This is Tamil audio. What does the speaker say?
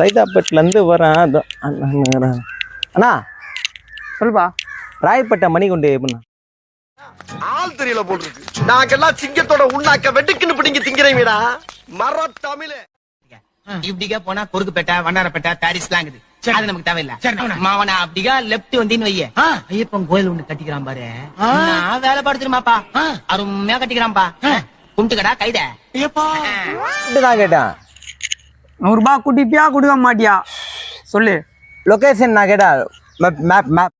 சைதாப்பேட்டிலேருந்து வரேன் அண்ணா சொல்லுப்பா. ராயப்பேட்டை மணிகுண்டு எப்படிண்ணா? ஆள் தெரியல போட்டுருக்கு. நாங்கெல்லாம் சிங்கத்தோட உண்ணாக்க வெட்டுக்குன்னு பிடிங்க திங்கிறீங்கடா மர தமிழ். இப்படிக்கா போனா குறுக்குப்பேட்டை வண்ணாரப்பேட்டை பாரிஸ்லாம் இருக்குது. அது நமக்கு தேவையில்ல. மாவன அப்படிக்கா லெப்ட் வந்தின்னு வைய ஐயப்பன் கோயில் ஒண்ணு கட்டிக்கிறான் பாரு. நான் வேலை பாடுத்துருமாப்பா அருமையா கட்டிக்கிறான்பா. கும்பிட்டுக்கடா கைத தான் கேட்டேன். 100 ரூபாய் குட்டிப்பியா கொடுக்க மாட்டியா சொல்லு. லொகேஷன் நான் கேட்டேன். மேப்